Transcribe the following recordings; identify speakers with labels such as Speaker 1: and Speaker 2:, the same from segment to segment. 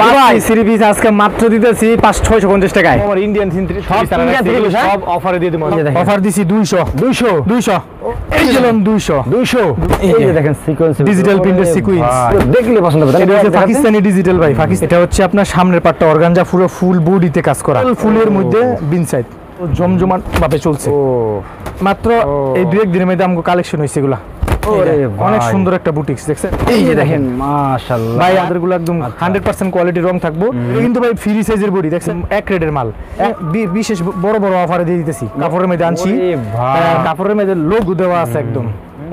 Speaker 1: পাঁচ three piece আজকে মাত্র দিতেছি 500-650 টাকায়। আমার ইন্ডিয়ান সব অফারে দিয়ে দেবো। অফার দিছি 200 এই যেমন 200
Speaker 2: এই যে দেখেন সিকোয়েন্স
Speaker 1: ডিজিটাল প্রিন্টের সিকোয়েন্স
Speaker 2: দেখলে পছন্দ হবে।
Speaker 1: এটা হচ্ছে পাকিস্তানি ডিজিটাল ভাই। এটা হচ্ছে আপনার সামনের পাটটা অর্গানজা পুরো ফুল বডিতে কাজ করা, ফুলের মধ্যে বিন সাইড জমজমাট ভাবে চলছে। মাত্র এই 2-1 দিনের মধ্যে আমগো কালেকশন হইছে এগুলা। অনেক সুন্দর একটা বুটিক্স দেখছেন।
Speaker 2: এই যে দেখেন মাশাআল্লাহ
Speaker 1: ভাই আমাদেরগুলো একদম 100% কোয়ালিটি রং থাকবো। এটা কিন্তু ভাই ফ্রি সাইজের বডি দেখছেন, এক রেটের মাল। বিশেষ বড় বড় অফারে দিয়ে দিতেছি। কাপড়ের মধ্যে আনছি, কাপড়ের মধ্যে লোগো দেওয়া আছে একদম।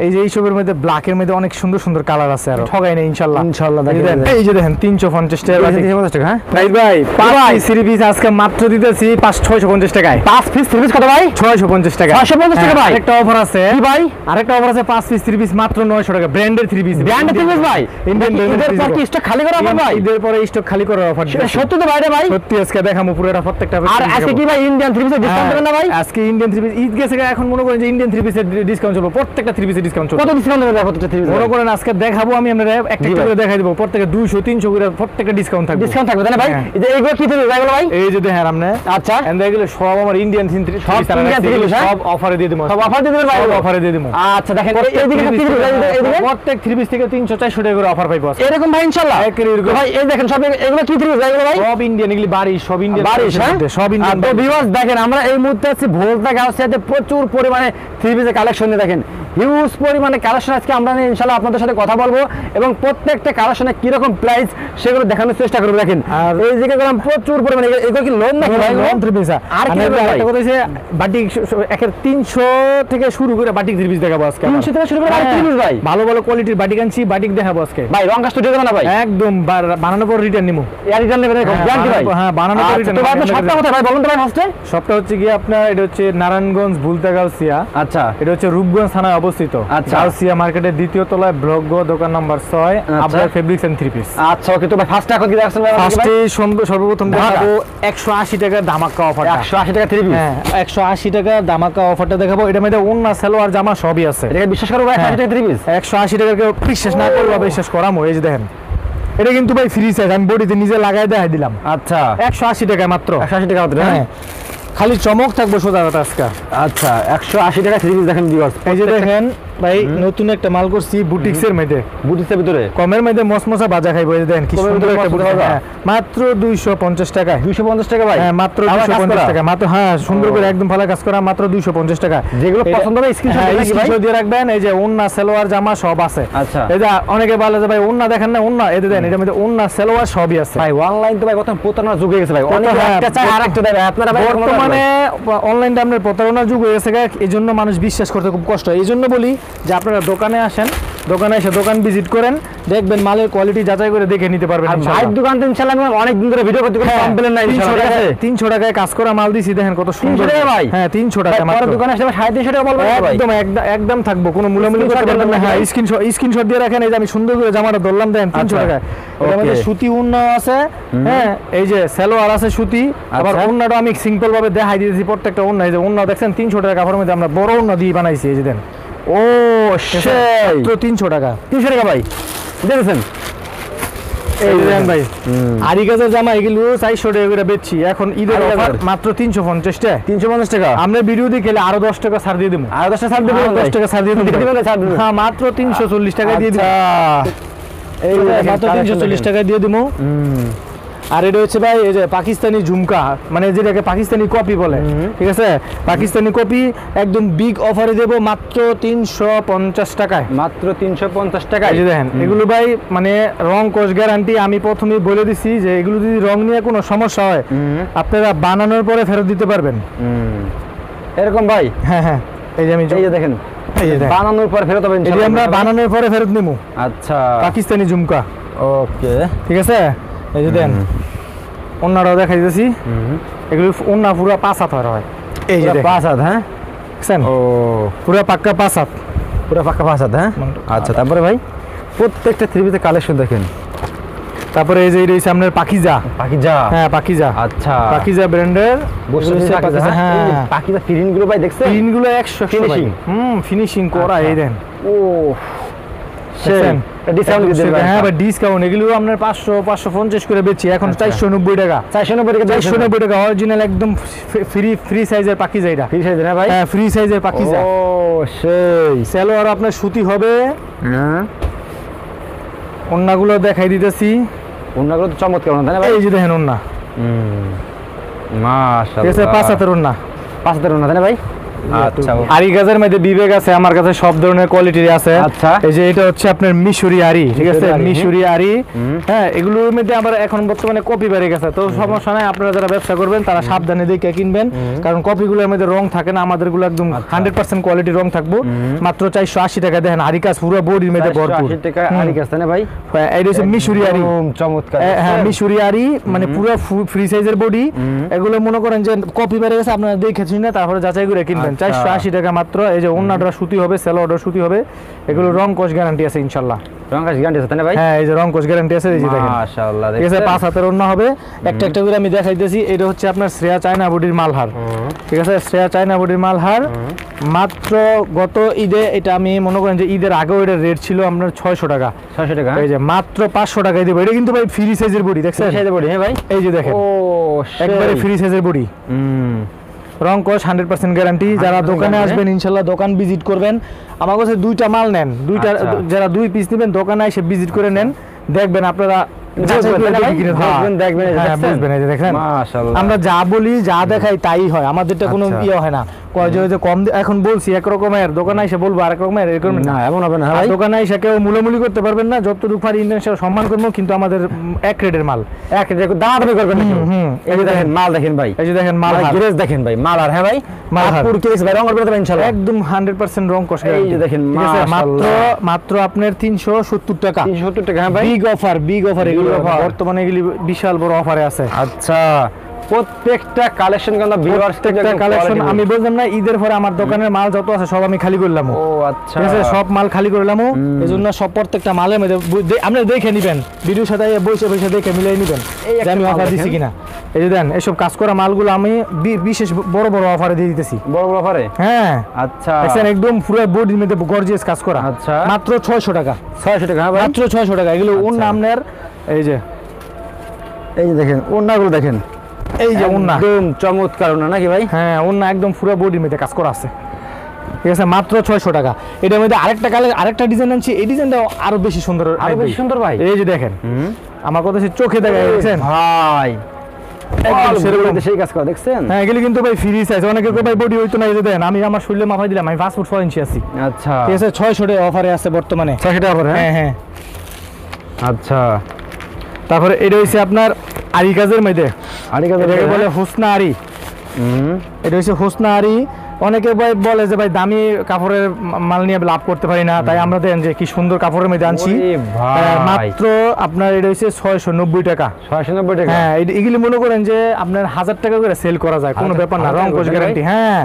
Speaker 1: এই যে এইসবের মধ্যে ব্ল্যাকের মধ্যে অনেক সুন্দর সুন্দর কালার আছে, আর ঠগাই না ইনশাআল্লাহ। দেখেন এই যে দেখেন 350 টাকা। হ্যাঁ ভাই পাঁচ থ্রি পিস আজকে মাত্র দিতেছি 500-650 টাকায়।
Speaker 2: 5 পিস 3 পিস কত ভাই?
Speaker 1: 650 টাকা।
Speaker 2: 650 টাকা ভাই।
Speaker 1: একটা অফার আছে
Speaker 2: কি ভাই?
Speaker 1: আরেকটা অফার আছে 5 পিস 3 পিস মাত্র 900 টাকা। ব্র্যান্ডের 3 পিস,
Speaker 2: ব্র্যান্ডের 3 পিস ভাই।
Speaker 1: ইন্ডিয়ান
Speaker 2: ঈদের পর কি স্টক খালি করা হবে ভাই?
Speaker 1: ঈদের পরে স্টক খালি করার অফার।
Speaker 2: সত্যি তো ভাই রে ভাই?
Speaker 1: সত্যি আজকে দেখামু পুরোটা প্রত্যেকটা।
Speaker 2: আর আজকে কি ভাই ইন্ডিয়ান 3 পিসের ডিসকাউন্ট দেবেন না ভাই?
Speaker 1: আজকে ইন্ডিয়ান 3 পিস ঈদ গেছে, এখন মনে করেন যে ইন্ডিয়ান 3 পিসের ডিসকাউন্ট চলবে। প্রত্যেকটা 3 পিসের ডিসকাউন্ট চলবে।
Speaker 2: কত ডিসকাউন্ট দেবেন ভাই প্রত্যেকটা 3 পিস?
Speaker 1: মনে করেন আজকে দেখাবো আমি, আমরা একটা করে দেখাই দেব। প্রত্যেকটা 200-300 করে প্রত্যেকটা ডিসকাউন্ট থাকবে।
Speaker 2: ডিসকাউন্ট থাকবে তাই না ভাই? এই যে এগুলো কি দিবেন ভাই ভাই?
Speaker 1: এই যে দেখেন আপনি।
Speaker 2: আচ্ছা
Speaker 1: এন্ড এগুলো সব আমার ইন্ডিয়ান 3 পিস সব অফারে দিয়ে দেব।
Speaker 2: সব অফার দিয়ে দেবেন ভাই?
Speaker 1: সব অফারে দিয়ে দেব।
Speaker 2: আচ্ছা দেখেন এইদিকে কি দিবেন ভাই? এইদিকে
Speaker 1: প্রত্যেক 3 পিস থেকে 300-400 টাকা করে অফার পাইবো
Speaker 2: এরকম ভাই ইনশাআল্লাহ। ভাই এই দেখেন সব এগুলো কি 3 পিস ভাই ভাই?
Speaker 1: সব ইন্ডিয়ান, এগুলি বারিশ, সব ইন্ডিয়ান
Speaker 2: বারিশ।
Speaker 1: সব ইন্ডিয়ান।
Speaker 2: তো ভিউয়ার্স দেখেন আমরা এই মুহূর্তে আছি ভোলতা গাউসিয়াতে প্রচুর পরিমাণে 3 পিসের কালেকশন নিয়ে দেখেন হিউজ পরিমাণে কালেকশন আজকে আমরা ইনশাআল্লাহ আপনাদের সাথে কথা বলবো এবং প্রত্যেকটা কালেকশনে কি রকম প্রাইস সেগুলো দেখানোর চেষ্টা করব। দেখেন আর এই দিকে গেলাম প্রচুর পরিমাণে এগুলো কি লোন নাকি ভাই?
Speaker 1: Loan 3 piece.
Speaker 2: আর কি
Speaker 1: একটা কথা হইছে বাটিক একের 300 থেকে শুরু করে বাটিক 3 পিস দেখাবো আজকে।
Speaker 2: 300 থেকে শুরু করে বাটিক 3 পিস ভাই?
Speaker 1: ভালো ভালো কোয়ালিটির বাটিক আনছি, বাটিক দেখাবো আজকে
Speaker 2: ভাই। রং কাজ তো দিয়ে দেবেন না ভাই?
Speaker 1: একদম বানানোর পর রিটার্ন নিমু।
Speaker 2: এর রিটার্ন নেবেন গ্যারান্টি ভাই?
Speaker 1: হ্যাঁ বানানোর পর রিটার্ন।
Speaker 2: তো ভাই আপনার সবটা কোথায় ভাই বলুন তো ভাই ফার্স্টে?
Speaker 1: সবটা হচ্ছে কি আপনার, এটা হচ্ছে নারায়ণগঞ্জ ভুলতা গাউসিয়া।
Speaker 2: আচ্ছা
Speaker 1: এটা হচ্ছে রূপগঞ্জ থানায় অবস্থিত।
Speaker 2: আচ্ছা
Speaker 1: গাউসিয়া মার্কেটের 2য় তলায় ব্লক গ দোকান number 6 Abrar fabrics and 3 piece.
Speaker 2: আচ্ছা ওকে। তো ভাই ফার্স্ট এখন কি দেখছেন ভাই?
Speaker 1: ফার্স্টে সর্বপ্রথম দেখাবো 180 টাকা ধামাকা অফার।
Speaker 2: 180 টাকা 3 পিস?
Speaker 1: হ্যাঁ 180 টাকা ধামাকা অফারটা দেখাবো। এটা মধ্যে ওন্না সালোয়ার জামা সবই আছে।
Speaker 2: এটা বিশ্বাস করো ভাই 180 টাকা 3 পিস?
Speaker 1: 180 টাকা কেউ বিশ্বাস না করলে বিশ্বাস করামো। এই যে দেখেন এটা কিন্তু ভাই ফ্রি সাইজ, আমি বডিতে নিজে লাগাই দেখাই দিলাম।
Speaker 2: আচ্ছা
Speaker 1: 180 টাকা মাত্র।
Speaker 2: 180 টাকা মাত্র?
Speaker 1: হ্যাঁ খালি চমক থাকবো সোজা কথা আজকে।
Speaker 2: আচ্ছা 180 টাকা 3 পিস দেখেন ভিউয়ার্স।
Speaker 1: এই যে দেখেন ভাই নতুন একটা মাল করছি বুটিক্সের মধ্যে।
Speaker 2: বুটিক্সের ভিতরে
Speaker 1: কমের মধ্যে মসমসা ভাজা খাইবো। এই যে দেখেন কি সুন্দর একটা বুটিক্স। মাত্র 250 টাকা।
Speaker 2: 250 টাকা ভাই?
Speaker 1: হ্যাঁ মাত্র 250 টাকা মাত্র। হ্যাঁ সুন্দর করে একদম ভালো কাজ করা, মাত্র 250 টাকা।
Speaker 2: যেগুলো পছন্দ হবে স্ক্রিনশট
Speaker 1: দিয়ে রাখবেন। এই যে ওন্না সালোয়ার জামা সব আছে।
Speaker 2: আচ্ছা
Speaker 1: এই যে অনেকে বলে যে ভাই ওন্না দেখেন না, ওন্না এই দেন এটার মধ্যে ওন্না সালোয়ার সবই আছে
Speaker 2: ভাই। অনলাইন তো ভাই কত প্রতারণার যুগ হয়ে গেছে ভাই। অনেকে একটা চাই আরেকটা দেয়। আপনারা ভাই
Speaker 1: বর্তমানে অনলাইনটা আপনার প্রতারণার যুগ হয়ে গেছে, এইজন্য মানুষ বিশ্বাস করতে খুব কষ্ট। এই জন্য বলি যে আপনারা দোকানে আসেন, দোকানে এসে দোকান ভিজিট করেন, দেখবেন মালের কোয়ালিটি যাচাই করে দেখে নিতে পারবেন।
Speaker 2: ভাইয়ের দোকান তো ইনশাআল্লাহ আমি অনেক দিন ধরে ভিডিও করতে কমপ্লেন নাই ইনশাআল্লাহ।
Speaker 1: 300 টাকায় কাজ করা মাল দিছি, দেখেন কত সুন্দর
Speaker 2: ভাই।
Speaker 1: হ্যাঁ 300 টাকা মাত্র।
Speaker 2: দোকানে আসলে 350 টাকা বলবেন ভাই?
Speaker 1: একদম একদম থাকবো, কোনো মূলামূলি করতে পারবেন না। হ্যাঁ স্ক্রিনশট দিয়ে রাখেন। এই যে আমি সুন্দর করে জামাটা ধরলাম, দেখেন 300 টাকা। এর মধ্যে সুতি ওন্না আছে, হ্যাঁ এই যে সালোয়ার আছে সুতি। আবার ওন্নাটা আমি সিম্পল ভাবে দেখাই দিয়েছি প্রত্যেকটা ওন্না। এই যে ওন্না দেখছেন 300 টাকা কাপড়ের মধ্যে আমরা বড় ওন্না দিয়ে বানাইছি। এই যে দেন
Speaker 2: ও সেই
Speaker 1: তো 300 টাকা।
Speaker 2: 300 টাকা ভাই দেখেছেন?
Speaker 1: এই দেন ভাই আরি গাছের জামা এগুলো 400 টাকা করে বেচছি। এখন ঈদের অফার মাত্র 350 টাকা।
Speaker 2: 350 টাকা।
Speaker 1: আমরা ভিডিও দিয়ে গেলে আরো 10 টাকা ছাড় দিয়ে দেবো।
Speaker 2: আরো 10 টাকা ছাড় দেবো?
Speaker 1: 10 টাকা ছাড় দিয়ে দেবো। হ্যাঁ মাত্র 340 টাকা দিয়ে দিবো। এই মাত্র 340 টাকা দিয়ে দেবো। আর এটা হচ্ছে ভাই এই যে পাকিস্তানি ঝুমকা, মানে যেটাকে পাকিস্তানি কপি বলে, ঠিক আছে? পাকিস্তানি কপি একদম বিগ অফারে দেবো মাত্র 350 টাকায়।
Speaker 2: মাত্র 350 টাকা।
Speaker 1: এই যে দেখেন এগুলো ভাই মানে রং কোষ গ্যারান্টি। আমি প্রথমেই বলে দিছি যে এগুলো যদি রং নিয়ে কোনো সমস্যা হয় আপনারা বানানোর পরে ফেরত দিতে পারবেন।
Speaker 2: এরকম ভাই?
Speaker 1: হ্যাঁ হ্যাঁ এই যে আমি
Speaker 2: এই যে দেখেন বানানোর পর ফেরত হবে
Speaker 1: ইনশাআল্লাহ। আমরা বানানোর পরে ফেরত নেবো।
Speaker 2: আচ্ছা
Speaker 1: পাকিস্তানি ঝুমকা।
Speaker 2: ওকে
Speaker 1: ঠিক আছে। এই যে দেন ওন্নাটাও দেখাই দিতেছি। এগুলো ওন্না পুরো 5 হাত হয়। এই যে
Speaker 2: 5 হাত? হ্যাঁ
Speaker 1: দেখছেন? ও পুরো পাক্কা 5 হাত।
Speaker 2: পুরো পাক্কা 5 হাত? হ্যাঁ আচ্ছা। তারপরে ভাই প্রত্যেকটা 3 পিসের কালেকশন দেখেন।
Speaker 1: তারপরে এই যে এটা হচ্ছে আপনার পাকিজা।
Speaker 2: পাকিজা?
Speaker 1: হ্যাঁ পাকিজা।
Speaker 2: আচ্ছা
Speaker 1: পাকিজা ব্র্যান্ডের
Speaker 2: পাকিজা। হ্যাঁ পাকিজা প্রিন্ট গুলো ভাই দেখছেন?
Speaker 1: প্রিন্ট গুলো 100
Speaker 2: ফিনিশিং।
Speaker 1: ফিনিশিং করা। এই দেন
Speaker 2: ও
Speaker 1: দেখছেন?
Speaker 2: ডিসকাউন্ট দিতে পারবেন
Speaker 1: হ্যাঁ ভাই ডিসকাউন্ট এগুলো আপনার 550 করে বেচি এখন 490 টাকা 490 টাকা অরিজিনাল একদম ফ্রি সাইজের পাকিজা এটা
Speaker 2: ফ্রি সাইজ না ভাই
Speaker 1: হ্যাঁ ফ্রি সাইজের পাকিজা
Speaker 2: ও সেই
Speaker 1: সালোয়ার আপনার সুতি হবে
Speaker 2: হ্যাঁ
Speaker 1: ওন্নাগুলো দেখাই দিতেছি
Speaker 2: ওন্নাগুলো তো চমৎকার ওন্না তাই না ভাই
Speaker 1: এই যে দেখেন ওন্না ঠিক আছে
Speaker 2: মাশাআল্লাহ
Speaker 1: 5 হাতের ওন্না
Speaker 2: 5 হাতের ওন্না তাই না ভাই আচ্ছা
Speaker 1: আরি গাজের মধ্যে বিবেক আছে আমার কাছে সব ধরনের কোয়ালিটির আছে
Speaker 2: আচ্ছা।
Speaker 1: এই যে এটা হচ্ছে আপনার মিশরি আরি ঠিক আছে মিশরি আরি হ্যাঁ এগুলোর মধ্যে আবার এখন বর্তমানে কপি বেড়ে গেছে তো সমস্যা নাই আপনারা যারা ব্যবসা করবেন তারা সাবধানে দেখে কিনবেন কারণ কপিগুলোর মধ্যে রং থাকে না আমাদেরগুলো একদম 100% কোয়ালিটি রং থাকবো মাত্র 480 টাকা দেখেন আরি কাজ পুরো বডির মধ্যে ভরপুর
Speaker 2: 480 টাকা আরি কাজ তাই না ভাই
Speaker 1: এটা হচ্ছে মিশরি আরি
Speaker 2: চমৎকার
Speaker 1: হ্যাঁ মিশরি আরি মানে পুরো ফ্রি সাইজের বডি এগুলো মনে করেন যে কপি বেড়ে গেছে আপনারা দেখে চিনে তারপরে যাচাই করে কিনবেন 480 টাকা মাত্র এই যে ওন্নাটা সুতি হবে সালোয়ারটা সুতি হবে এগুলো রং কোশ গ্যারান্টি আছে ইনশাআল্লাহ
Speaker 2: রং কোশ গ্যারান্টি আছে তাই না ভাই
Speaker 1: হ্যাঁ এই যে রং কোশ গ্যারান্টি আছে এই যে দেখেন
Speaker 2: মাশাআল্লাহ
Speaker 1: ঠিক আছে 5 হাতের ওন্না হবে একটা একটা করে আমি দেখাইতেছি এটা হচ্ছে আপনার শ্রেয়া চায়না বডির মালহার ঠিক আছে শ্রেয়া চায়না বডির মালহার মাত্র গত ঈদে এটা আমি মনে করেন যে ঈদের আগেও এটা রেট ছিল আপনার 600 টাকা এই যে মাত্র 500 টাকায় দেব এটা কিন্তু ভাই ফ্রি সাইজের বডি দেখছেন
Speaker 2: সাইজের বডি হ্যাঁ ভাই
Speaker 1: এই যে দেখেন
Speaker 2: ও
Speaker 1: একবারে ফ্রি সাইজের বডি রং কোশ 100% গ্যারান্টি যারা দোকানে আসবেন ইনশাআল্লাহ দোকান ভিজিট করবেন আমার কাছে দুইটা মাল নেন দুইটা যারা দুই পিস নেবেন দোকানে এসে ভিজিট করে নেন দেখবেন আপনারা আমরা যা বলি যা দেখাই তাই হয় আমাদেরটা কোনো ইয়ে হয় না যে কম এখন বলছি একরকমের দোকানে এসে বলবো আরেক রকমের এরকম না এমন হবে না দোকানে এসে কেউ মূলামূলি করতে পারবেন না যতটুকু পারি ইন্টারন্যাশনাল সম্মান করবো কিন্তু আমাদের এক রেটের মাল
Speaker 2: এক রেট দামাদামি করবেন না এই যে দেখেন মাল দেখেন ভাই
Speaker 1: এই যে দেখেন মাল
Speaker 2: গ্রেস দেখেন ভাই মাল আর হ্যাঁ ভাই মালপুর কেস ভাই রং করবে তো ইনশাআল্লাহ
Speaker 1: একদম 100% রং কষে
Speaker 2: এই যে দেখেন
Speaker 1: মাত্র আপনার 370 টাকা
Speaker 2: 370 টাকা হ্যাঁ ভাই বিগ অফার এগুলো
Speaker 1: বর্তমানে এগুলি বিশাল বড় অফারে আছে
Speaker 2: আচ্ছা প্রত্যেকটা কালেকশন কিন্তু ভিউয়ার্স
Speaker 1: প্রত্যেকটা কালেকশন আমি বললাম না ঈদের পরে আমার দোকানের মাল যত আছে সব আমি খালি করলাম
Speaker 2: ও আচ্ছা
Speaker 1: ঠিক আছে সব মাল খালি করলাম এজন্য সব প্রত্যেকটা মালের মধ্যে আপনি দেখে নেবেন ভিডিওর সাথে বসে বসে দেখে মিলাই নেবেন যে আমি অফার দিছি কিনা এই যে দেন এসব কাজ করা মালগুলো আমি বিশেষ বড় বড় অফারে দিয়ে দিতেছি
Speaker 2: বড় বড় অফারে
Speaker 1: হ্যাঁ
Speaker 2: আচ্ছা
Speaker 1: দেখেন একদম পুরো বডির মধ্যে গর্জিয়াস কাজ করা
Speaker 2: আচ্ছা
Speaker 1: মাত্র 600 টাকা
Speaker 2: 600 টাকা
Speaker 1: মাত্র 600 টাকা এগুলো ওর নামের এই যে
Speaker 2: দেখেন ওন্নাগুলো দেখেন এই যে ওন্না একদম চমৎকার ওন্না নাকি ভাই
Speaker 1: হ্যাঁ ওন্না একদম পুরো বডির মধ্যে কাজ করা আছে ঠিক আছে মাত্র 600 টাকা এটার মধ্যে আরেকটা ডিজাইন আনছি এই ডিজাইনটা আরো বেশি সুন্দর
Speaker 2: ভাই
Speaker 1: এই যে দেখেন আমার কথা হচ্ছে চোখে দেখা দেখছেন
Speaker 2: ভাই একদম সেরকম সেই কাজ করা দেখছেন
Speaker 1: হ্যাঁ এগুলো কিন্তু ভাই ফ্রি সাইজ অনেকে কো ভাই বডি হইতো না এই যে দেন আমি আমার শরীরে মাপা দিলাম আমি 5 ফুট 6 ইঞ্চি আছি
Speaker 2: আচ্ছা
Speaker 1: ঠিক আছে 600 টাকা অফারে আছে বর্তমানে
Speaker 2: 600 টাকা অফার
Speaker 1: হ্যাঁ হ্যাঁ
Speaker 2: আচ্ছা
Speaker 1: তারপরে এটা হইছে আপনার আরি কাজের মধ্যে এটাকে বলে হোসনা আরি এটা হচ্ছে হোসনা আরি অনেকে ভাই বলে যে ভাই দামি কাপড়ের মাল নিয়ে লাভ করতে পারি না তাই আমরা দেন যে কি সুন্দর কাপড়ের মধ্যে আনছি মাত্র আপনার এটা হচ্ছে 690 টাকা
Speaker 2: 690 টাকা
Speaker 1: হ্যাঁ এগুলি মনে করেন যে আপনার 1000 টাকা করে সেল করা যায় কোনো ব্যাপার না রং কোশ গ্যারান্টি হ্যাঁ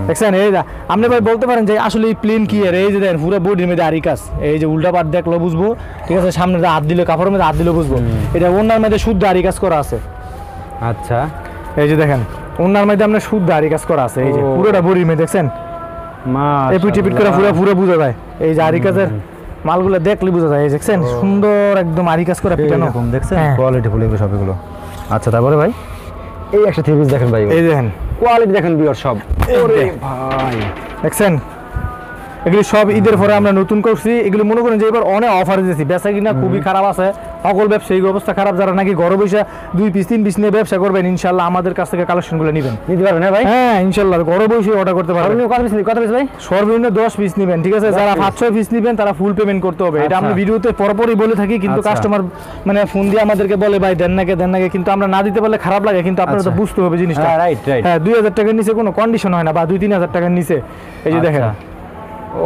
Speaker 1: দেখছেন এই আপনি ভাই বলতে পারেন যে আসলে এই প্লেন কি আর এই যে দেন পুরো বডির মধ্যে আরি কাজ এই যে উল্টা পাট দেখলো বুঝবো ঠিক আছে সামনে হাত দিলে কাপড়ের মধ্যে হাত দিলে বুঝবো এটা ওনার মধ্যে শুদ্ধ আরি কাজ করা আছে
Speaker 2: আচ্ছা
Speaker 1: এই যে দেখেন ওনার মধ্যে আপনার শুদ্ধ আরি কাজ করা আছে এই যে পুরোটা বডির মধ্যে দেখছেন এপিট করে পুরো বোঝা যায় এই যে আরি কাজের মালগুলো দেখলে বোঝা যায় দেখছেন সুন্দর একদম আরি কাজ করা পিটানো
Speaker 2: দেখছেন কোয়ালিটি ফুল এগুলো সবগুলো আচ্ছা তারপরে ভাই এই একটা থ্রি পিস দেখেন ভাই
Speaker 1: এই দেখেন
Speaker 2: কোয়ালিটি দেখেন বিয়ার সব ওরে ভাই
Speaker 1: দেখছেন এগুলি সব ঈদের পরে আমরা নতুন করছি এগুলো মনে করেন যে এবার অনেক অফার দিয়েছি বেচা কিনা খুবই খারাপ আছে সকল ব্যবসায়িক অবস্থা খারাপ যারা নাকি ঘরে বসে 2 পিস 3 পিস নিয়ে ব্যবসা করবেন ইনশাআল্লাহ আমাদের কাছ থেকে কালেকশনগুলো নেবেন
Speaker 2: নিতে পারবেন না ভাই
Speaker 1: হ্যাঁ ইনশাআল্লাহ ঘরে বসে অর্ডার করতে পারবেন
Speaker 2: কত পিস ভাই
Speaker 1: সর্বনিম্ন 10 পিস নেবেন ঠিক আছে যারা 5-6 পিস নেবেন তারা ফুল পেমেন্ট করতে হবে এটা আমরা ভিডিওতে পরপরই বলে থাকি কিন্তু কাস্টমার মানে ফোন দিয়ে আমাদেরকে বলে ভাই দেন নাকি কিন্তু আমরা না দিতে পারলে খারাপ লাগে কিন্তু আপনারা তো বুঝতে হবে জিনিসটা
Speaker 2: রাইট
Speaker 1: হ্যাঁ 2000 টাকার নিচে কোনো কন্ডিশন হয় না বা 2-3000 টাকার নিচে এই যে দেখেন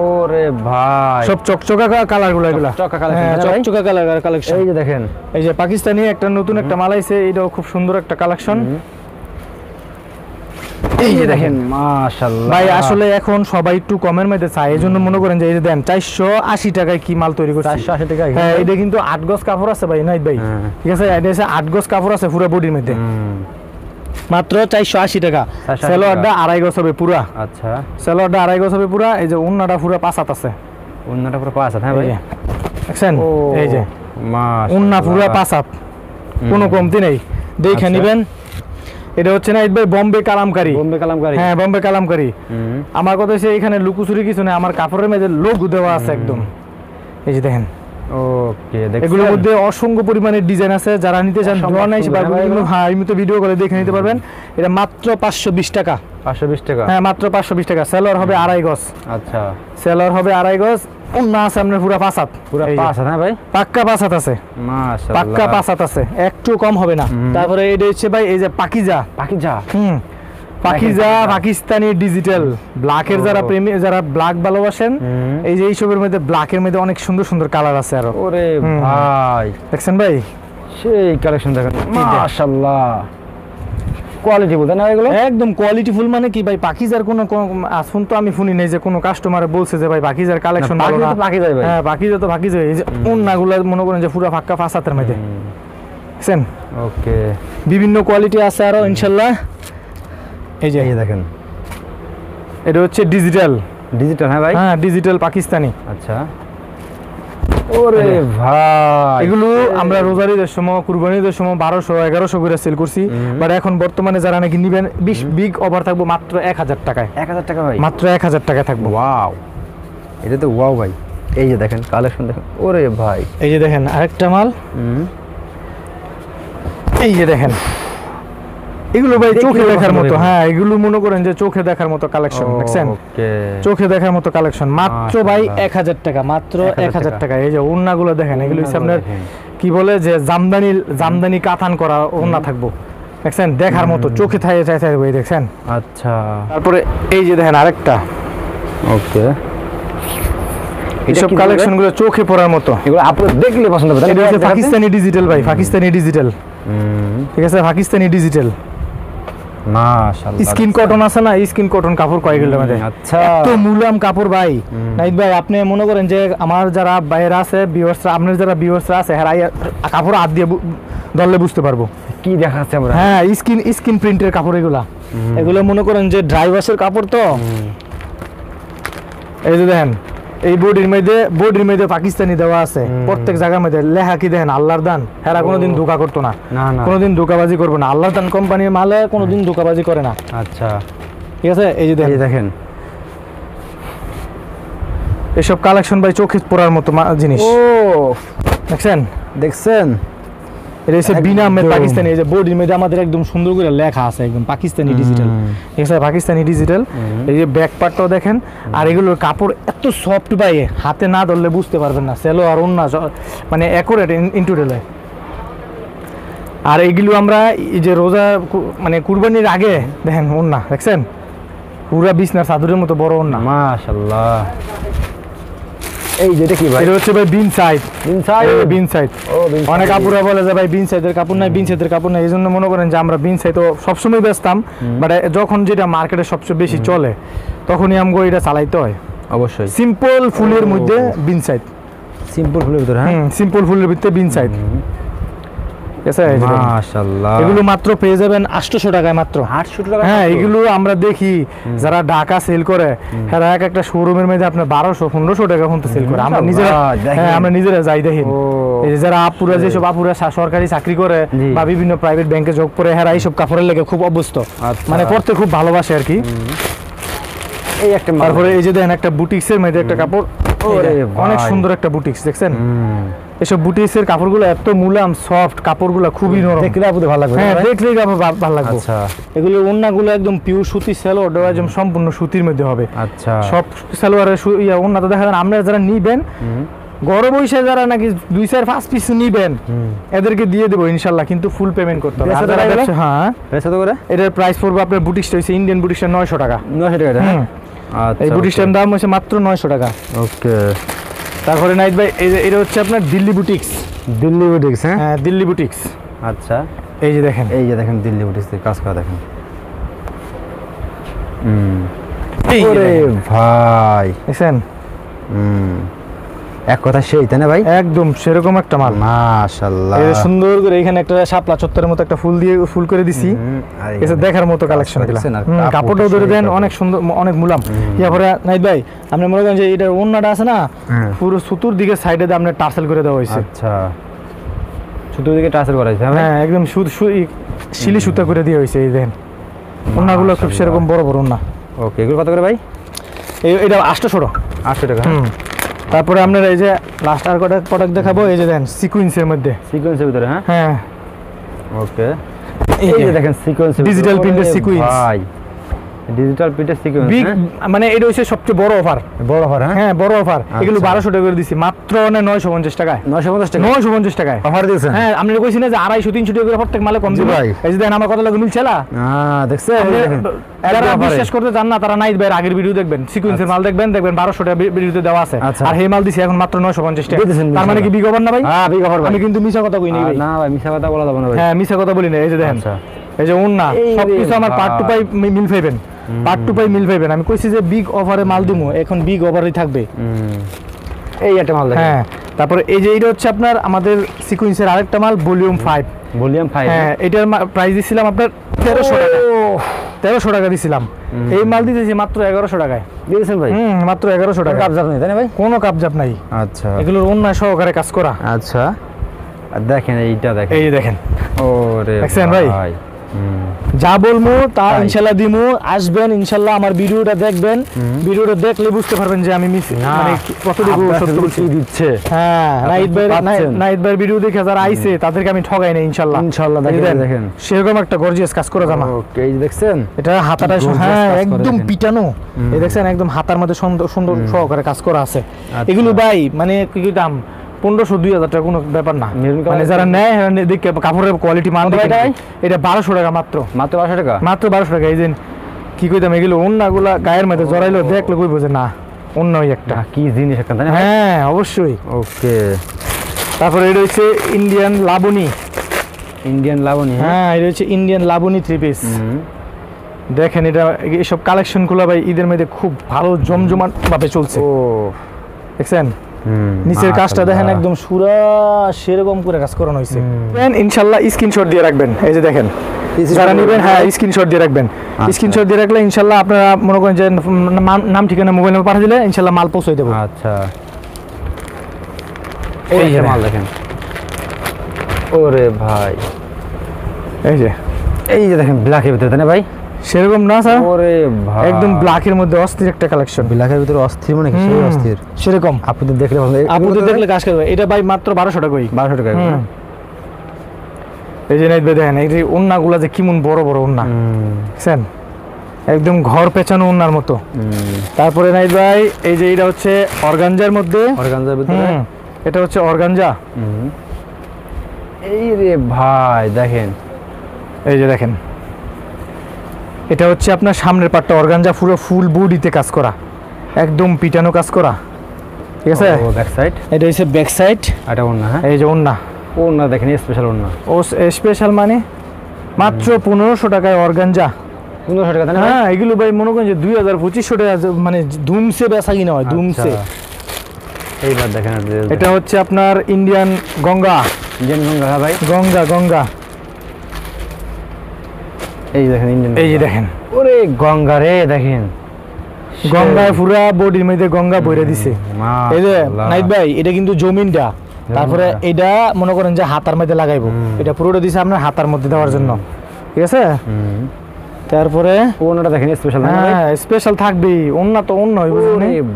Speaker 2: ওরে ভাই
Speaker 1: সব চকচকা কালারগুলো এগুলা চকচকা কালার কালেকশন
Speaker 2: এই যে দেখেন
Speaker 1: এই যে পাকিস্তানি একটা নতুন একটা মাল আইছে এটাও খুব সুন্দর একটা কালেকশন
Speaker 2: এই যে দেখেন মাশাআল্লাহ
Speaker 1: ভাই আসলে এখন সবাই একটু কমের মধ্যে চায় এজন্য মনে করেন যে এই যে দেন 480 টাকায় কি মাল তৈরি করছে
Speaker 2: 480 টাকা
Speaker 1: হ্যাঁ এটা কিন্তু 8 গজ কাপড় আছে ভাই নাইত ভাই ঠিক আছে এটা আছে 8 গজ কাপড় আছে পুরো বডির মধ্যে মাত্র 480 টাকা সালোয়ারটা 2.5 গজ হবে পুরা
Speaker 2: আচ্ছা
Speaker 1: সালোয়ারটা 2.5 গজ হবে পুরা এই যে ওন্নাটা পুরো 5 হাত আছে
Speaker 2: ওন্নাটা পুরো 5 হাত হ্যাঁ ভাই
Speaker 1: দেখছেন
Speaker 2: ও,
Speaker 1: এই যে
Speaker 2: মাশাআল্লাহ।
Speaker 1: উন্না পুরা পাসাত, কোনো কমতি নেই, দেখে
Speaker 2: আচ্ছা।
Speaker 1: নিবেন। এটা হচ্ছে নাহিদ ভাই বোম্বে কালামকারী।
Speaker 2: বোম্বে কালামকারী।
Speaker 1: হ্যাঁ বোম্বে কালামকারী।
Speaker 2: হুম।
Speaker 1: আমার কথা হচ্ছে এখানে লুকুচুরি কিছু নেই, আমার কাপড়ের মধ্যে লোগো দেওয়া আছে একদম। এই যে দেখেন,
Speaker 2: ওকে,
Speaker 1: এগুলোর মধ্যে অসংখ্য পরিমাণের ডিজাইন আছে, যারা নিতে চান
Speaker 2: অসংখ্য
Speaker 1: জোয়ান এসে
Speaker 2: সুন্দর,
Speaker 1: পারবেন,
Speaker 2: হ্যাঁ,
Speaker 1: হ্যাঁ এই মতো ভিডিও করে দেখে নিতে পারবেন। এটা মাত্র 520 টাকা।
Speaker 2: 520 টাকা।
Speaker 1: হ্যাঁ মাত্র 520 টাকা। সেলর হবে 2.5 গজ,
Speaker 2: আচ্ছা,
Speaker 1: সেলর হবে 2.5 গজ। উন্না আছে আপনার পুরা পাঁচাত,
Speaker 2: পুরো পাঁচ হাত, হ্যাঁ ভাই,
Speaker 1: পাক্কা পাঁচাত আছে,
Speaker 2: মাশাআল্লাহ,
Speaker 1: পাক্কা পাঁচাত আছে, একটু কম হবে না। তারপরে এটা হচ্ছে ভাই এই যে পাকিজা।
Speaker 2: পাকিজা।
Speaker 1: পাকিজা পাকিস্তানি ডিজিটাল ব্ল্যাকের যারা প্রেমী, যারা ব্ল্যাক ভালোবাসেন, এই যে এইসবের মধ্যে ব্ল্যাকের মধ্যে অনেক সুন্দর সুন্দর কালার আছে আরো।
Speaker 2: ওরে ভাই,
Speaker 1: দেখছেন ভাই,
Speaker 2: সেই কালেকশন দেখেন, মাশাআল্লাহ, কোয়ালিটি বলতে না এগুলো
Speaker 1: একদম কোয়ালিটিফুল। মানে কি ভাই, পাকিজার কোনো আসুন তো আমি শুনি নাই যে কোনো কাস্টমার বলছে যে ভাই পাকিজার কালেকশন ভালো না।
Speaker 2: পাকিজা ভাই,
Speaker 1: হ্যাঁ পাকিজা তো পাকিজা, এই যে ওন্নাগুলো মনে করেন যে পুরো ফাঁকা ফাঁসাতের মধ্যে, দেখছেন
Speaker 2: ওকে,
Speaker 1: বিভিন্ন কোয়ালিটি আছে আরো ইনশাল্লাহ। এই যে
Speaker 2: এই দেখেন,
Speaker 1: এটা হচ্ছে ডিজিটাল,
Speaker 2: ডিজিটাল, হ্যাঁ ভাই,
Speaker 1: হ্যাঁ ডিজিটাল পাকিস্তানি।
Speaker 2: আচ্ছা, ওরে ভাই,
Speaker 1: এগুলো আমরা রোজার ঈদের সময়, কুরবানির ঈদের সময় 1200-1100 করে সেল করছি, বাট এখন বর্তমানে যারা নাকি নিবেন 20 বিগ অফার থাকবো মাত্র 1000 টাকায়।
Speaker 2: 1000 টাকা ভাই,
Speaker 1: মাত্র 1000 টাকায় থাকবো।
Speaker 2: ওয়াও, এটা তো ওয়াও ভাই, এই যে দেখেন কালেকশন দেখেন, ওরে ভাই,
Speaker 1: এই যে দেখেন আরেকটা মাল, এই যে দেখেন, এগুলো ভাই চোখে দেখার মতো, হ্যাঁ এগুলো মনে করেন যে চোখে দেখার মতো কালেকশন, দেখছেন
Speaker 2: ওকে,
Speaker 1: চোখে দেখার মতো কালেকশন, মাত্র ভাই 1000 টাকা, মাত্র 1000 টাকা। এই যে ওন্নাগুলো দেখেন, এগুলো হচ্ছে আপনার কি বলে যে জামদানি কাতান করা ওন্না থাকবো, দেখছেন দেখার মতো, চোখে থাকবে, দেখছেন।
Speaker 2: আচ্ছা,
Speaker 1: তারপরে এই যে দেখেন আরেকটা,
Speaker 2: ওকে,
Speaker 1: এইসব কালেকশন গুলো চোখে পড়ার মতো,
Speaker 2: এগুলো আপনারা দেখলে পছন্দ হবে,
Speaker 1: এটা হচ্ছে পাকিস্তানি ডিজিটাল ভাই, পাকিস্তানি ডিজিটাল, ঠিক আছে, পাকিস্তানি ডিজিটাল।
Speaker 2: মাশাআল্লাহ,
Speaker 1: স্কিন কটন আছে না, স্কিন কটন কাপড় কয়েকগুলোর মধ্যে,
Speaker 2: আচ্ছা,
Speaker 1: এত মুলাম কাপড় ভাই। নাইদ ভাই আপনি মনে করেন যে আমার যারা বাইরে আছে ভিউয়ার্সরা, আপনার যারা ভিউয়ার্সরা আছে, হ্যাঁ কাপড় হাত দিয়ে ধরলে বুঝতে পারবো
Speaker 2: কি দেখাচ্ছে আমরা,
Speaker 1: হ্যাঁ স্কিন প্রিন্টের কাপড় এগুলা, এগুলো মনে করেন যে ড্রাই ওয়াশের কাপড় তো। এই যে দেখেন, এই বডির মধ্যে পাকিস্তানি দেওয়া আছে, প্রত্যেক জায়গার মধ্যে লেখা কি দেখেন, আল্লাহর দান। হেরা কোনোদিন ধোকা করতো না, কোনোদিন ধোকাবাজি করবে না, আল্লাহর দান কোম্পানির মালে কোনোদিন ধোকাবাজি করে না।
Speaker 2: আচ্ছা,
Speaker 1: ঠিক আছে, এই যে
Speaker 2: দেখেন,
Speaker 1: এসব কালেকশন ভাই চোখে পড়ার মতো জিনিস,
Speaker 2: ও
Speaker 1: দেখছেন
Speaker 2: দেখছেন,
Speaker 1: এটা হচ্ছে বিনা পাকিস্তানি। এই যে বডির মধ্যে আমাদের একদম সুন্দর করে লেখা আছে, একদম পাকিস্তানি ডিজিটাল, ঠিক আছে, পাকিস্তানি ডিজিটাল। এই যে ব্যাক পার্টটাও দেখেন, আর এগুলোর কাপড় এত সফট ভাই, হাতে না ধরলে বুঝতে পারবেন না, সেলো আর ওন্না মানে অ্যাকুরেট ইনটুডেলে। আর এইগুলো আমরা এই যে রোজা মানে কুরবানির আগে দেখেন ওন্না, দেখছেন পুরা বিছনার চাদরের মতো বড় ওন্না,
Speaker 2: মাশাআল্লাহ। এই যেটা কি ভাই,
Speaker 1: এটা হচ্ছে ভাই বিন সাইড, বিন সাইড। অনেক আপুরা বলে যে ভাই বিন সাইডের কাপড় নাই, বিন সাইডের কাপড় নাই, এই জন্য মনে করেন যে আমরা বিন সাইড তো সবসময় বেচতাম, বাট যখন যেটা মার্কেটে সবচেয়ে বেশি চলে তখনই আমগো এটা চালাইতে হয়।
Speaker 2: অবশ্যই
Speaker 1: সিম্পল ফুলের মধ্যে বিন সাইড,
Speaker 2: সিম্পল ফুলের ভিতরে, হ্যাঁ
Speaker 1: সিম্পল ফুলের ভিতরে বিন সাইড, ঠিক আছে।
Speaker 2: মাশাআল্লাহ,
Speaker 1: এগুলো মাত্র পেয়ে যাবেন 800 টাকায়, মাত্র
Speaker 2: 800 টাকা।
Speaker 1: হ্যাঁ এগুলো আমরা দেখি যারা ঢাকা সেল করে, হ্যাঁ এক একটা শোরুমের মধ্যে আপনার 1200-1500 টাকা পর্যন্ত সেল করে। আমরা নিজেরা, হ্যাঁ আমরা নিজেরা যাই দেখি, এই যে যারা আপুরা, যেসব আপুরা সরকারি চাকরি করে বা বিভিন্ন প্রাইভেট ব্যাংকে জব করে, হ্যাঁ এইসব কাপড়ের লেগে খুব অভ্যস্ত, মানে পড়তে খুব ভালোবাসে আর কি।
Speaker 2: এই একটা,
Speaker 1: তারপরে এই যে দেখেন একটা বুটিক্সের মধ্যে একটা কাপড়, অনেক সুন্দর একটা বুটিক্স, দেখছেন এসব বুটিক্সের কাপড়গুলো এত মুলাম সফট, কাপড়গুলো খুবই নরম,
Speaker 2: দেখলে আপনাদের ভালো লাগবে,
Speaker 1: হ্যাঁ দেখলেই কাপড় ভালো লাগবে।
Speaker 2: আচ্ছা,
Speaker 1: এগুলো ওন্নাগুলো একদম পিওর সুতি সালোয়ার, একদম সম্পূর্ণ সুতির মধ্যে হবে।
Speaker 2: আচ্ছা,
Speaker 1: সব সালোয়ারের ওন্না তো দেখা যায়। আমরা যারা নিবেন গরম বৈশাখ, যারা নাকি 2-4-5 পিস নিবেন, এদেরকে দিয়ে দেবো ইনশাল্লাহ, কিন্তু ফুল পেমেন্ট করতে হবে। হ্যাঁ এটার প্রাইস পড়বে আপনার, বুটিক্সটা হচ্ছে ইন্ডিয়ান বুটিক্সটা 900 টাকা।
Speaker 2: 900 টাকা, হ্যাঁ
Speaker 1: এই বুটিক্সটার দাম হচ্ছে মাত্র 900 টাকা।
Speaker 2: ওকে,
Speaker 1: তারপরে নাইট ভাই এই যে এটা হচ্ছে আপনার দিল্লি বুটিক্স, হ্যাঁ দিল্লি বুটিক্স।
Speaker 2: আচ্ছা,
Speaker 1: এই যে দেখেন,
Speaker 2: দিল্লি বুটিক্স কাজ করা দেখেন,
Speaker 1: এই
Speaker 2: ওরে ভাই,
Speaker 1: দেখছেন
Speaker 2: এক কথা সেই তাই না ভাই?
Speaker 1: একদম সেরকম একটা মাল।
Speaker 2: মাশাআল্লাহ,
Speaker 1: এই যে সুন্দর করে এখানে একটা শাপলা চত্বরের মতো একটা ফুল করে দিছি। এসে দেখার মতো কালেকশন এগুলা। কাপড়টাও ধরে দেন অনেক সুন্দর, অনেক মুলাম। এরপরে নাইত ভাই আপনি মনে করেন যে এটার ওন্নাটা আছে না, পুরো সুতুর দিকে সাইডে দিয়ে আপনি টার্সেল করে দেওয়া হয়েছে।
Speaker 2: আচ্ছা, সুতুর দিকে টার্সেল করা হয়েছে?
Speaker 1: হ্যাঁ, একদম শিলি সুতা করে দিয়ে হয়েছে। এই দেখেন ওন্নাগুলো খুব সেরকম বড় বড় ওন্না।
Speaker 2: ওকে, এগুলো কত করে ভাই?
Speaker 1: এটা 800
Speaker 2: টাকা।
Speaker 1: তারপরে আপনার এই যে লাস্ট আর কটা প্রোডাক্ট দেখাবো। এই যে দেন সিকোয়েন্সের মধ্যে,
Speaker 2: সিকোয়েন্সের ভিতরে। হ্যাঁ
Speaker 1: হ্যাঁ,
Speaker 2: ওকে, এই যে দেখেন সিকোয়েন্স,
Speaker 1: ডিজিটাল প্রিন্টের সিকোয়েন্স
Speaker 2: ভাই, ডিজিটাল প্রিন্টের সিকোয়েন্স।
Speaker 1: মানে এটা হচ্ছে সবচেয়ে বড় অফার।
Speaker 2: বড় অফার?
Speaker 1: হ্যাঁ, বড় অফার। এগুলো 1200 টাকা করে দিছি মাত্র 950 টাকায়। 950 টাকায়
Speaker 2: অফার দিয়েছেন?
Speaker 1: হ্যাঁ, আপনি কইছেন না যে 250-300 টাকা করে প্রত্যেক মালে কম দিই ভাই। এই যে দেন আমার কত লাগে মিলছে না?
Speaker 2: দেখছেন,
Speaker 1: যারা বিশ্বাস করতে চান না তারা নাইট ভাইয়ের আগের ভিডিও দেখবেন, সিকোয়েন্সের মাল দেখবেন 1200 টাকা ভিডিওতে দেওয়া আছে। আর এই মাল দিছি এখন মাত্র 950 টাকা। তার মানে কি বিগ অফার না ভাই?
Speaker 2: হ্যাঁ, বিগ অফার।
Speaker 1: আমি কিন্তু মিছা কথা কই নাই ভাই।
Speaker 2: না ভাই, মিছা কথা বলা যাবে না ভাই।
Speaker 1: হ্যাঁ, মিছা কথা বলি না। এই যে দেখেন, এই যে ওন্না সবকিছু আমার পার্ট টু পাই মিল পাইবেন, পার্ট টু পাই মিল পাইবেন। আমি কইছি যে বিগ অফারে মাল দিমু, এখন বিগ অফারই থাকবে।
Speaker 2: এই একটা মাল দেখেন।
Speaker 1: হ্যাঁ, তারপরে এই যে এটা হচ্ছে আপনার আমাদের সিকোয়েন্সের আরেকটা মাল ভলিউম 5। হ্যাঁ, এটার প্রাইস দিছিলাম আপনার 1300 টাকা। 1300 টাকা দিছিলাম। এই মাল দিতেছি মাত্র 1100 টাকায়
Speaker 2: দিয়েছেন ভাই?
Speaker 1: মাত্র 1100 টাকা।
Speaker 2: কাপজাপ নেই তাই না ভাই?
Speaker 1: কোনো কাপজাপ নাই।
Speaker 2: আচ্ছা,
Speaker 1: এগুলোর অন্যায় সহকারে কাজ করা।
Speaker 2: আচ্ছা, আর দেখেন এইটা দেখেন,
Speaker 1: এই যে দেখেন,
Speaker 2: ওরে
Speaker 1: দেখছেন ভাই? যা বলবো তা ইনশাআল্লাহ দিমু। আসবেন ইনশাআল্লাহ, আমার ভিডিওটা দেখবেন। ভিডিওটা দেখলে বুঝতে পারবেন যে আমি মানে কতটুকু সত্য বলছি দিচ্ছে। হ্যাঁ, নাইট ভাই ভিডিও দেখে যারা আইছে তাদেরকে আমি ঠগাই না ইনশাআল্লাহ।
Speaker 2: ইনশাআল্লাহ দেখেন
Speaker 1: সেরকম একটা গর্জিয়াস কাজ করে জামা।
Speaker 2: ওকে, এই দেখছেন এটা
Speaker 1: হাতাটা, হ্যাঁ একদম পিটানো। এই দেখছেন একদম হাতার মধ্যে সুন্দর সহকারে কাজ করা আছে। এগুলো ভাই মানে কি দাম 1500-2000 টাকা কোনো ব্যাপার না। মানে যারা নেয় দেখে কাপড়ের কোয়ালিটি মান দেখে এটা 1200 টাকা মাত্র।
Speaker 2: 1200 টাকা?
Speaker 1: মাত্র 1200 টাকা। এই যে কি কইতাম, এগুলো ওন্নাগুলা গায়ের মধ্যে জড়াইলো দেখলে কই বোঝে না অন্য একটা
Speaker 2: কি জিনিস একটা, তাই না?
Speaker 1: হ্যাঁ অবশ্যই।
Speaker 2: ওকে,
Speaker 1: তারপরে এটা হচ্ছে ইন্ডিয়ান লাবণী। হ্যাঁ, এটা হচ্ছে ইন্ডিয়ান লাবণী 3 পিস। দেখেন এটা এইসব কালেকশন গুলো ভাই ঈদের মধ্যে খুব ভালো জমজমাট ভাবে চলছে।
Speaker 2: ও
Speaker 1: দেখছেন নিচের কাজটা দেখেন একদম সুরা সেরকম করে কাজ করানো হয়েছে। ইনশাআল্লাহ স্ক্রিনশট দিয়ে রাখবেন। এই যে দেখেন যারা নেবেন, হ্যাঁ স্ক্রিনশট দিয়ে রাখবেন। স্ক্রিনশট দিয়ে রাখলে ইনশাআল্লাহ আপনারা মনে করেন যে নাম ঠিকানা মোবাইল নাম্বার পাঠিয়ে দিলে ইনশাআল্লাহ মাল পৌঁছে দেবো।
Speaker 2: আচ্ছা, এই যে মাল দেখেন, ওরে ভাই, এই যে দেখেন ব্ল্যাকের ভিতরে, তাই না ভাই?
Speaker 1: সেরকম না স্যার,
Speaker 2: ওরে ভাই
Speaker 1: একদম ব্ল্যাকের মধ্যে অস্থির একটা কালেকশন।
Speaker 2: ব্ল্যাকের ভিতরে অস্থির মানে কি সেই অস্থির
Speaker 1: সেরকম।
Speaker 2: আপনাদের দেখলে ভালো,
Speaker 1: আপনাদের দেখলে কাজ করবে। এটা ভাই মাত্র 1200 টাকা।
Speaker 2: 1200 টাকা।
Speaker 1: এই যে নাইট ভাই দেখেন এই যে ওন্নাগুলা যে কেমন বড় বড় ওন্না, বুঝছেন একদম ঘর পেঁচানো ওন্নার মতো। তারপরে নাইট ভাই এই যে এটা হচ্ছে অর্গানজার মধ্যে,
Speaker 2: অর্গানজার ভিতরে
Speaker 1: এটা হচ্ছে অর্গানজা।
Speaker 2: এই রে ভাই দেখেন,
Speaker 1: এই যে দেখেন এটা হচ্ছে আপনার সামনের পাটটা অর্গানজা, পুরো ফুল বডিতে কাজ করা, একদম পিটানো কাজ করা। ঠিক আছে,
Speaker 2: ও ব্যাক সাইড,
Speaker 1: এটা হচ্ছে ব্যাক সাইড।
Speaker 2: এটা ওন্না। হ্যাঁ,
Speaker 1: এই যে ওন্না,
Speaker 2: ওন্না দেখেন স্পেশাল ওন্না।
Speaker 1: ও স্পেশাল মানে মাত্র 1500 টাকায় অর্গানজা।
Speaker 2: 1500 টাকা?
Speaker 1: হ্যাঁ, এগুলো ভাই মনে করেন যে 2000-2500 টাকা মানে ধুমসে বেচা কিনা হয়, ধুমসে।
Speaker 2: এইবার দেখেন
Speaker 1: এটা হচ্ছে আপনার ইন্ডিয়ান গঙ্গা।
Speaker 2: ইন্ডিয়ান গঙ্গা? হ্যাঁ ভাই,
Speaker 1: গঙ্গা।
Speaker 2: এই দেখেন ইন্ডিয়ান,
Speaker 1: এই যে দেখেন,
Speaker 2: ওরে গঙ্গা রে দেখেন,
Speaker 1: গঙ্গায় পুরা বডির মধ্যে গঙ্গা বইরে দিছে। এই যে নাইট ভাই এটা কিন্তু জমিনটা, তারপরে এটা মনে করেন যে হাতার মধ্যে লাগাইবো, এটা পুরোটা দিছে আপনার হাতার মধ্যে দেওয়ার জন্য। ঠিক আছে, তারপরে
Speaker 2: ওন্নাটা দেখেন স্পেশাল।
Speaker 1: হ্যাঁ স্পেশাল থাকবেই, ওন্না তো অন্য হইব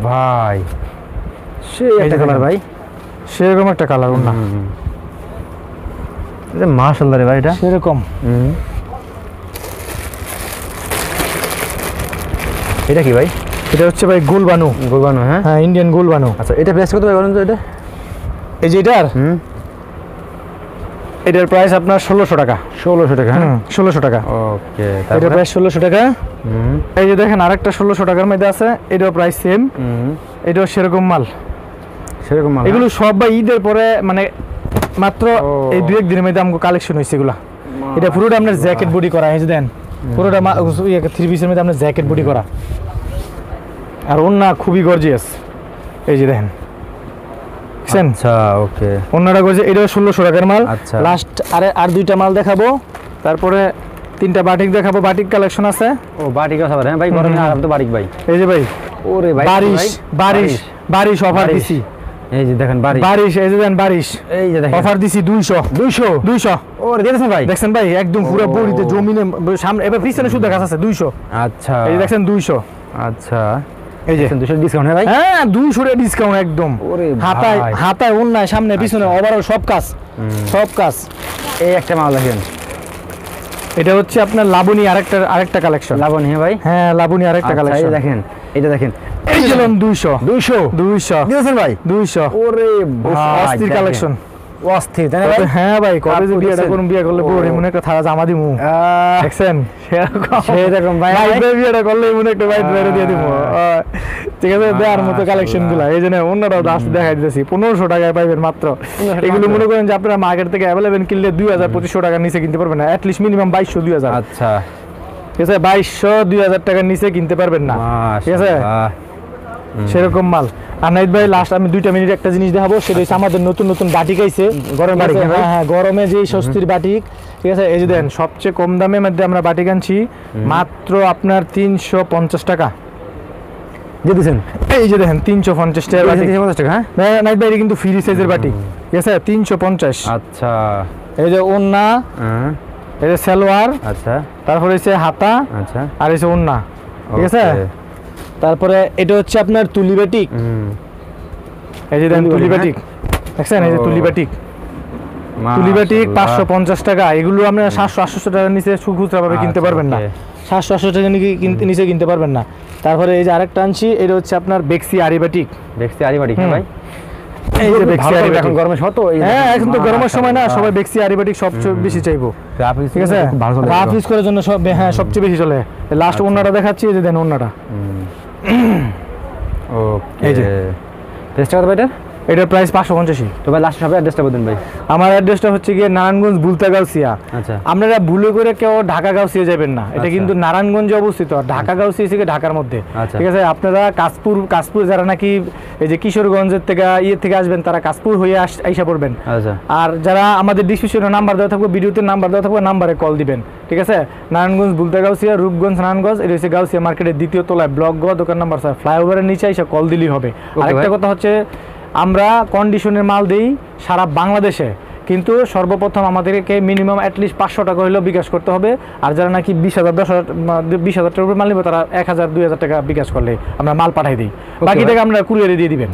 Speaker 2: ভাই, সেই একটা কালার ভাই,
Speaker 1: সেরকম একটা কালার ওন্না।
Speaker 2: মাশাআল্লাহ রে ভাই, এটা
Speaker 1: সেরকম।
Speaker 2: এটা কি ভাই?
Speaker 1: এটা হচ্ছে ভাই গুলবানু।
Speaker 2: হ্যাঁ
Speaker 1: হ্যাঁ, ইন্ডিয়ান গুলবানু।
Speaker 2: আচ্ছা, এটা প্রাইস কত ভাই বলেন তো? এটা
Speaker 1: এই যে এটার প্রাইস আপনার 1600 টাকা।
Speaker 2: 1600 টাকা? হ্যাঁ,
Speaker 1: 1600 টাকা।
Speaker 2: ওকে,
Speaker 1: এটার প্রাইস 1600 টাকা। এই যে দেখেন আরেকটা 1600 টাকার মধ্যে আছে, এটাও প্রাইস সেম। এটাও সেরকম মাল। এগুলো সব ভাই ঈদের পরে মানে মাত্র এই 2-1 দিনের মধ্যে আমাকে কালেকশন হয়েছে এগুলা। এটা পুরোটা আপনার জ্যাকেট বডি করা, এই যে দেন পুরোটা 3 পিসের মধ্যে আপনার জ্যাকেট বডি করা, আর ওন্না খুবই গর্জিয়াস। এই যে দেখেন দেখছেন?
Speaker 2: আচ্ছা ওকে।
Speaker 1: অন্যটা করেছে এটা 1600 টাকার মাল।
Speaker 2: আচ্ছা।
Speaker 1: লাস্ট আর দুইটা মাল দেখাবো, তারপরে তিনটা বাটিক দেখাবো। বাটিক কালেকশন আছে।
Speaker 2: ও বাটিক আছে হ্যাঁ ভাই, গরমে আরাম তো বাটিক ভাই।
Speaker 1: এই যে ভাই
Speaker 2: ওরে ভাই
Speaker 1: বারিশ অফার দিছি।
Speaker 2: এই যে দেখেন
Speaker 1: বারিশ, এই যে দেন বারিশ, এই যে দেখেন অফার দিছি 200
Speaker 2: ওরে দিয়েছেন ভাই।
Speaker 1: দেখছেন ভাই একদম পুরো বড়িতে জমিনে সামনে, এবার পিছনে শুধু দেখা আছে 200।
Speaker 2: আচ্ছা
Speaker 1: এই দেখছেন 200।
Speaker 2: আচ্ছা
Speaker 1: এই যে
Speaker 2: 200 ডিসকাউন্ট হ্যাঁ ভাই।
Speaker 1: হ্যাঁ 200 এর ডিসকাউন্ট একদম।
Speaker 2: ওরে
Speaker 1: হাতায় অন্যায় সামনে পিছনে ওভারঅল সব কাজ।
Speaker 2: এই একটা মাল দেখেন,
Speaker 1: এটা হচ্ছে আপনার লাবণী আরেকটা কালেকশন।
Speaker 2: লাবণী হ্যাঁ ভাই।
Speaker 1: হ্যাঁ লাবণী আরেকটা কালেকশন।
Speaker 2: এই দেখেন, এটা দেখেন,
Speaker 1: এই যে 200
Speaker 2: দিয়েছেন ভাই।
Speaker 1: 200
Speaker 2: ওরে
Speaker 1: অস্থির কালেকশন।
Speaker 2: অস্থির তাই না ভাই?
Speaker 1: হ্যাঁ ভাই, কবে যে বিয়েটা করুন, বিয়ে করলে বড় এমন একটা থালা জামা দিমু, দেখছেন
Speaker 2: সেরকম ভাই।
Speaker 1: বিয়েটা করলে এমন একটা বাইট বাইরে দিয়ে দিমু। ঠিক আছে, দেওয়ার মতো কালেকশন গুলা। এই জন্য অন্যরাও আসতে দেখাই দিতেছি। 1500 টাকায় পাইবেন মাত্র। এগুলো মনে করেন যে আপনারা মার্কেট থেকে অ্যাভেলেবেল কিনলে 2000-2500 টাকার নিচে কিনতে পারবেন না। At least minimum 2200-2000।
Speaker 2: আচ্ছা
Speaker 1: ঠিক আছে, 2200-2000 টাকার নিচে কিনতে পারবেন না। ঠিক আছে, সেরকম মাল। আর নাইট ভাই লাস্ট আমি 2 মিনিট একটা জিনিস দেখাবো, সেটা হচ্ছে আমাদের নতুন বাটিক আইছে গরমের বাটিক। হ্যাঁ গরমে যে স্বস্তির বাটিক। ঠিক আছে, এই যে দেন সবচেয়ে কম দামের মধ্যে আমরা বাটিক আনছি মাত্র আপনার 350 টাকা দিয়ে দিয়েছেন। এই যে দেখেন 350 টাকা বাটিক। 350 টাকা হ্যাঁ নাইট ভাই, কিন্তু ফ্রি সাইজের বাটিক। ঠিক আছে 350।
Speaker 2: আচ্ছা
Speaker 1: এই যে ওন্না, এই যে সালোয়ার,
Speaker 2: আচ্ছা
Speaker 1: তারপরে হচ্ছে হাতা, আচ্ছা আর হচ্ছে ওন্না। ঠিক আছে, তারপরে এটা হচ্ছে আপনার তুলি বাটিক। এই যে দেন তুলি বাটিক, দেখছেন? এই যে তুলি বাটিক 550 টাকা। এগুলো আপনার 700-800 টাকার নিচে খুচরা ভাবে কিনতে পারবেন না। 700-800 টাকা নিচে কিনতে পারবেন না। তারপরে এই যে আরেকটা আনছি, এটা হচ্ছে আপনার বেক্সি আরি বাটিক।
Speaker 2: ভাই
Speaker 1: এই যে বেক্সি আরি বাটিক
Speaker 2: এখন গরমে শত।
Speaker 1: হ্যাঁ এখন তো গরমের সময় না, সবাই বেক্সি আরি বাটিক সবচেয়ে বেশি চাইবো। ঠিক আছে, রাফ ইউজ করার জন্য সব হ্যাঁ সবচেয়ে বেশি চলে। লাস্ট ওন্নাটা দেখাচ্ছি, এই যে দেন ওন্নাটা।
Speaker 2: ওকে, এই যে টেস্ট কত ভাই?
Speaker 1: এটার প্রাইস 550।
Speaker 2: তো ভাই লাস্ট সবাই অ্যাড্রেসটা বলুন ভাই।
Speaker 1: আমার অ্যাড্রেসটা হচ্ছে গিয়ে নারায়ণগঞ্জ বুলতা গাউসিয়া।
Speaker 2: আচ্ছা,
Speaker 1: আপনারা ভুলে করে কেউ ঢাকা গাউসিয়া যাবেন না। এটা কিন্তু নারায়ণগঞ্জে অবস্থিত। ঢাকা গাউসিয়া থেকে ঢাকার মধ্যে। ঠিক আছে, আপনারা কাশপুর যারা নাকি এই যে কিশোরগঞ্জের থেকে আসবেন, তারা কাশপুর হয়ে আইসা পড়বেন।
Speaker 2: আচ্ছা,
Speaker 1: আর যারা আমাদের ডিসক্রিপশনে নাম্বার দেওয়া থাকবে, ভিডিওতে নাম্বার দেওয়া থাকবে, নাম্বারে কল দিবেন। ঠিক আছে, নারায়ণগঞ্জ বুলতা গাউসিয়া, রূপগঞ্জ নারায়ণগঞ্জ, এটা হচ্ছে গাউসিয়া মার্কেটের 2য় তলায় ব্লক গ দোকান নাম্বার 4, ফ্লাইওভারের নিচে আইসা কল দিলেই হবে। আরেকটা কথা হচ্ছে, আমরা কন্ডিশনের মাল দিই সারা বাংলাদেশে, কিন্তু সর্বপ্রথম আমাদেরকে মিনিমাম অ্যাটলিস্ট 500 টাকা হলেও বিকাশ করতে হবে। আর যারা নাকি 20,000 টাকার উপরে মাল নিবে, তারা 1000-2000 টাকা বিকাশ করলে আমরা মাল পাঠাই দিই। বাকি টাকা আমরা কুরিয়ারে দিয়ে দিবেন।